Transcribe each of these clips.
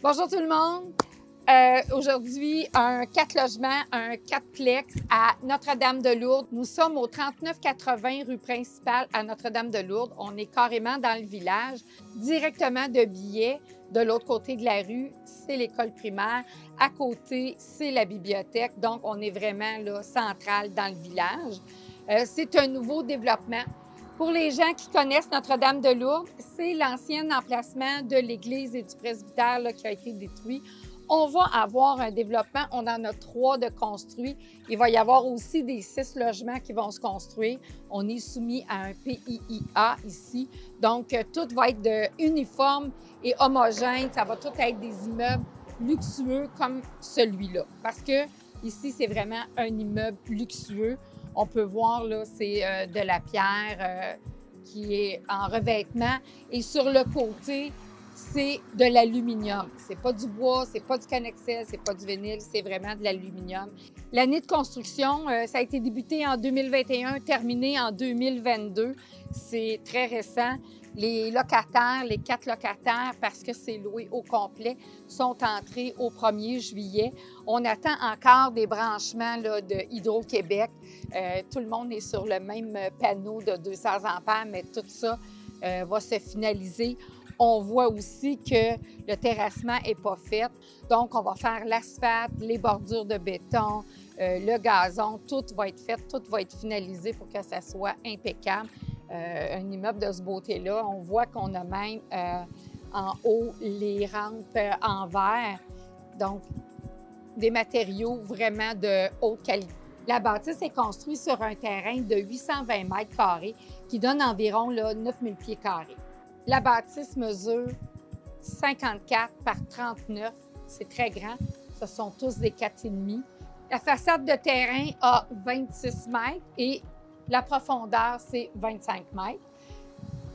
Bonjour tout le monde! Aujourd'hui, un 4 logements, un 4plex à Notre-Dame-de-Lourdes. Nous sommes au 3980 rue principale à Notre-Dame-de-Lourdes. On est carrément dans le village, directement de Billet. De l'autre côté de la rue, c'est l'école primaire. À côté, c'est la bibliothèque. Donc, on est vraiment là, central dans le village. C'est un nouveau développement. Pour les gens qui connaissent Notre-Dame-de-Lourdes, c'est l'ancien emplacement de l'église et du presbytère là, qui a été détruit. On va avoir un développement, on en a 3 de construits. Il va y avoir aussi des 6 logements qui vont se construire. On est soumis à un PIIA ici. Donc, tout va être uniforme et homogène. Ça va tout être des immeubles luxueux comme celui-là. Parce que ici, c'est vraiment un immeuble luxueux. On peut voir, là, c'est de la pierre qui est en revêtement. Et sur le côté, c'est de l'aluminium. C'est pas du bois, c'est pas du Connexel, c'est pas du vinyle, c'est vraiment de l'aluminium. L'année de construction, ça a été débuté en 2021, terminé en 2022. C'est très récent. Les locataires, les 4 locataires, parce que c'est loué au complet, sont entrés au 1er juillet. On attend encore des branchements là, de Hydro-Québec. Tout le monde est sur le même panneau de 200 ampères, mais tout ça va se finaliser. On voit aussi que le terrassement n'est pas fait. Donc, on va faire l'asphalte, les bordures de béton, le gazon, tout va être fait, tout va être finalisé pour que ça soit impeccable. Un immeuble de ce beauté-là, on voit qu'on a même en haut les rampes en verre. Donc, des matériaux vraiment de haute qualité. La bâtisse est construite sur un terrain de 820 mètres carrés qui donne environ là, 9000 pieds carrés. La bâtisse mesure 54 par 39. C'est très grand. Ce sont tous des 4,5. La façade de terrain a 26 mètres et la profondeur, c'est 25 mètres.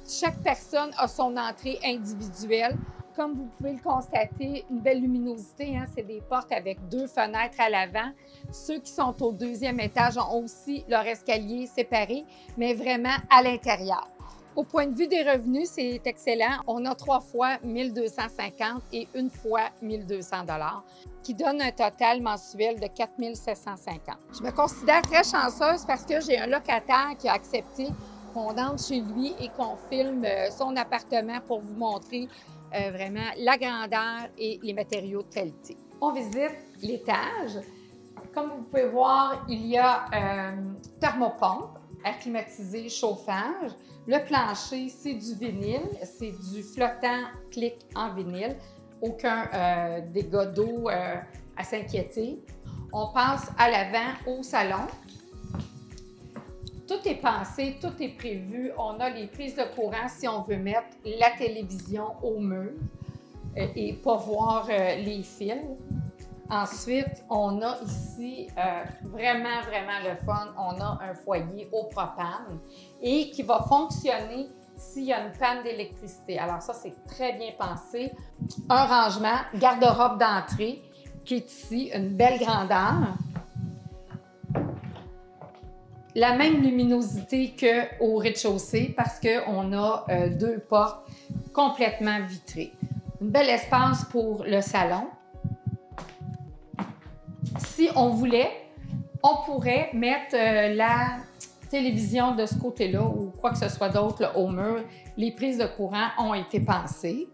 Chaque personne a son entrée individuelle. Comme vous pouvez le constater, une belle luminosité, hein? C'est des portes avec 2 fenêtres à l'avant. Ceux qui sont au 2e étage ont aussi leur escalier séparé, mais vraiment à l'intérieur. Au point de vue des revenus, c'est excellent. On a 3 fois 1250 et 1 fois 1200 $, qui donne un total mensuel de 4750. Je me considère très chanceuse parce que j'ai un locataire qui a accepté qu'on entre chez lui et qu'on filme son appartement pour vous montrer vraiment la grandeur et les matériaux de qualité. On visite l'étage. Comme vous pouvez voir, il y a thermopompe, acclimatisé, chauffage. Le plancher, c'est du vinyle, c'est du flottant clic en vinyle. Aucun dégât d'eau à s'inquiéter. On passe à l'avant au salon. Tout est pensé, tout est prévu. On a les prises de courant si on veut mettre la télévision au mur et pas voir les fils. Ensuite, on a ici vraiment le fun. On a un foyer au propane et qui va fonctionner s'il y a une panne d'électricité. Alors ça, c'est très bien pensé. Un rangement, garde-robe d'entrée qui est ici, une belle grandeur. La même luminosité qu'au rez-de-chaussée parce qu'on a 2 portes complètement vitrées. Un bel espace pour le salon. Si on voulait, on pourrait mettre la télévision de ce côté-là ou quoi que ce soit d'autre au mur. Les prises de courant ont été pensées.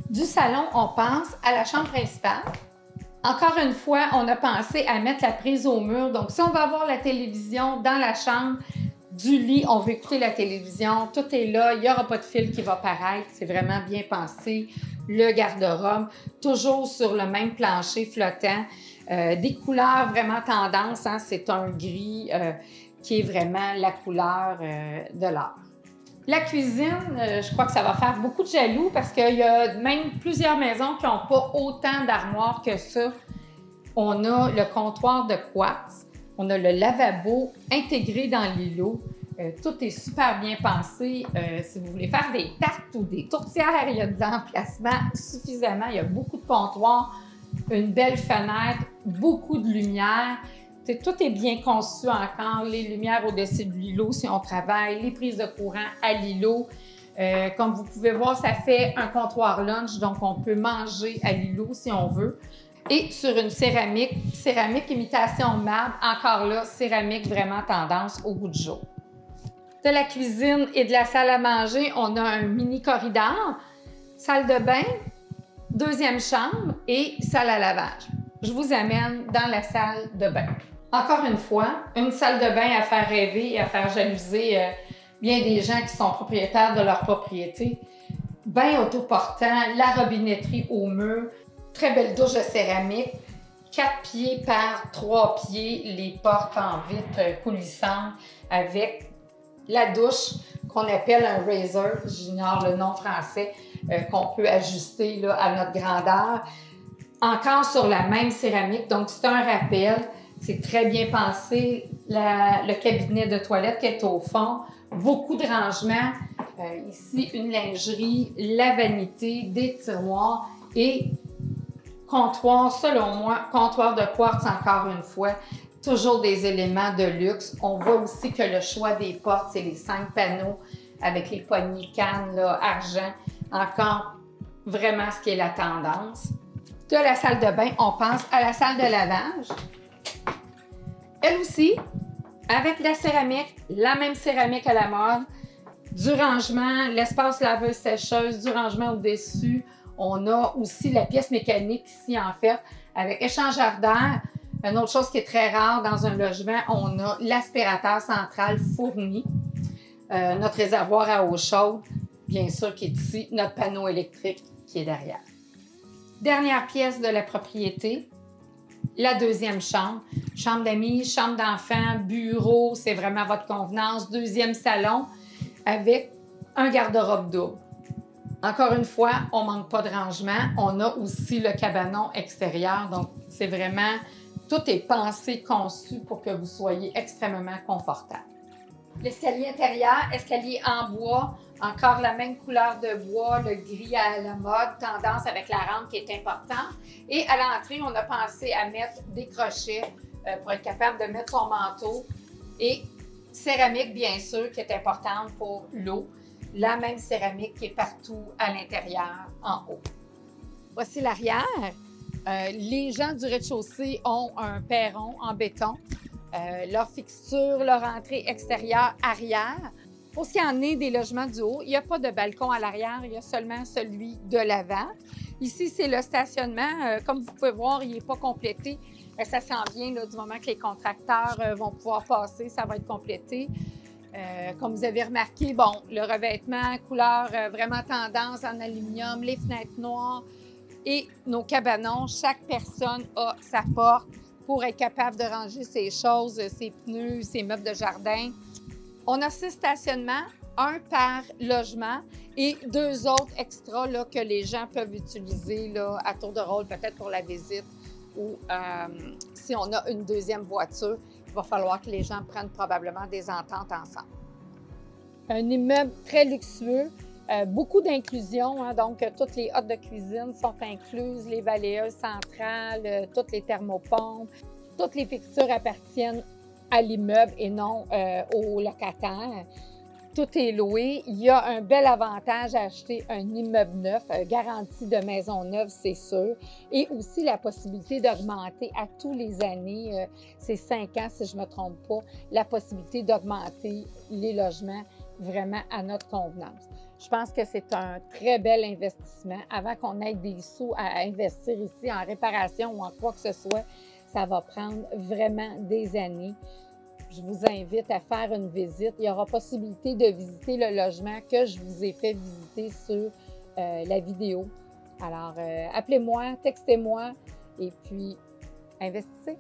Du salon, on pense à la chambre principale. Encore une fois, on a pensé à mettre la prise au mur. Donc, si on va avoir la télévision dans la chambre, du lit, on veut écouter la télévision, tout est là, il n'y aura pas de fil qui va paraître, c'est vraiment bien pensé. Le garde-robe, toujours sur le même plancher flottant. Des couleurs vraiment tendance, hein? C'est un gris qui est vraiment la couleur de l'art. La cuisine, je crois que ça va faire beaucoup de jaloux parce qu'il y a même plusieurs maisons qui n'ont pas autant d'armoires que ça. On a le comptoir de quartz, on a le lavabo intégré dans l'îlot. Tout est super bien pensé. Si vous voulez faire des tartes ou des tourtières, il y a de l'emplacement suffisamment. Il y a beaucoup de comptoirs, une belle fenêtre, beaucoup de lumière. Tout est bien conçu encore. Les lumières au-dessus de l'îlot si on travaille, les prises de courant à l'îlot. Comme vous pouvez voir, ça fait un comptoir lunch, donc on peut manger à l'îlot si on veut. Et sur une céramique imitation marbre, encore là, céramique vraiment tendance au goût du jour. De la cuisine et de la salle à manger, on a un mini corridor, salle de bain, deuxième chambre et salle à lavage. Je vous amène dans la salle de bain. Encore une fois, une salle de bain à faire rêver et à faire jalouser bien des gens qui sont propriétaires de leur propriété. Bain autoportant, la robinetterie au mur, très belle douche de céramique, 4 pieds par 3 pieds, les portes en vitre coulissantes avec la douche qu'on appelle un razor, j'ignore le nom français, qu'on peut ajuster là, à notre grandeur. Encore sur la même céramique, donc c'est un rappel, c'est très bien pensé. Le cabinet de toilette qui est au fond, beaucoup de rangements. Ici, une lingerie, la vanité, des tiroirs et comptoir, selon moi, comptoir de quartz encore une fois. Toujours des éléments de luxe. On voit aussi que le choix des portes, c'est les 5 panneaux avec les poignées cannes, là, argent. Encore vraiment ce qui est la tendance. De la salle de bain, on passe à la salle de lavage. Elle aussi, avec la céramique, la même céramique à la mode, du rangement, l'espace laveuse-sécheuse, du rangement au-dessus. On a aussi la pièce mécanique ici, en fait, avec échangeur d'air. Une autre chose qui est très rare dans un logement, on a l'aspirateur central fourni, notre réservoir à eau chaude, bien sûr, qui est ici, notre panneau électrique qui est derrière. Dernière pièce de la propriété, la deuxième chambre. Chambre d'amis, chambre d'enfants, bureau, c'est vraiment à votre convenance. Deuxième salon avec un garde-robe double. Encore une fois, on ne manque pas de rangement. On a aussi le cabanon extérieur, donc c'est vraiment... Tout est pensé, conçu pour que vous soyez extrêmement confortable. L'escalier intérieur, escalier en bois, encore la même couleur de bois, le gris à la mode, tendance avec la rampe qui est importante. Et à l'entrée, on a pensé à mettre des crochets pour être capable de mettre son manteau. Et céramique, bien sûr, qui est importante pour l'eau. La même céramique qui est partout à l'intérieur, en haut. Voici l'arrière. Les gens du rez-de-chaussée ont un perron en béton. Leur fixture, leur entrée extérieure, arrière. Pour ce qui en est des logements du haut, il n'y a pas de balcon à l'arrière, il y a seulement celui de l'avant. Ici, c'est le stationnement. Comme vous pouvez voir, il n'est pas complété. Ça s'en vient là, du moment que les contracteurs vont pouvoir passer, ça va être complété. Comme vous avez remarqué, bon, le revêtement, couleur vraiment tendance en aluminium, les fenêtres noires et nos cabanons. Chaque personne a sa porte pour être capable de ranger ses choses, ses pneus, ses meubles de jardin. On a 6 stationnements, 1 par logement et 2 autres extras là, que les gens peuvent utiliser là, à tour de rôle, peut-être pour la visite ou si on a une deuxième voiture, il va falloir que les gens prennent probablement des ententes ensemble. Un immeuble très luxueux, beaucoup d'inclusion, hein, donc toutes les hottes de cuisine sont incluses, les balayeuses centrales, toutes les thermopompes, toutes les fixtures appartiennent à l'immeuble et non aux locataires. Tout est loué. Il y a un bel avantage à acheter un immeuble neuf, garantie de maison neuve, c'est sûr, et aussi la possibilité d'augmenter à tous les années, c'est 5 ans si je ne me trompe pas, la possibilité d'augmenter les logements vraiment à notre convenance. Je pense que c'est un très bel investissement. Avant qu'on ait des sous à investir ici en réparation ou en quoi que ce soit, ça va prendre vraiment des années. Je vous invite à faire une visite. Il y aura possibilité de visiter le logement que je vous ai fait visiter sur la vidéo. Alors, appelez-moi, textez-moi et puis investissez.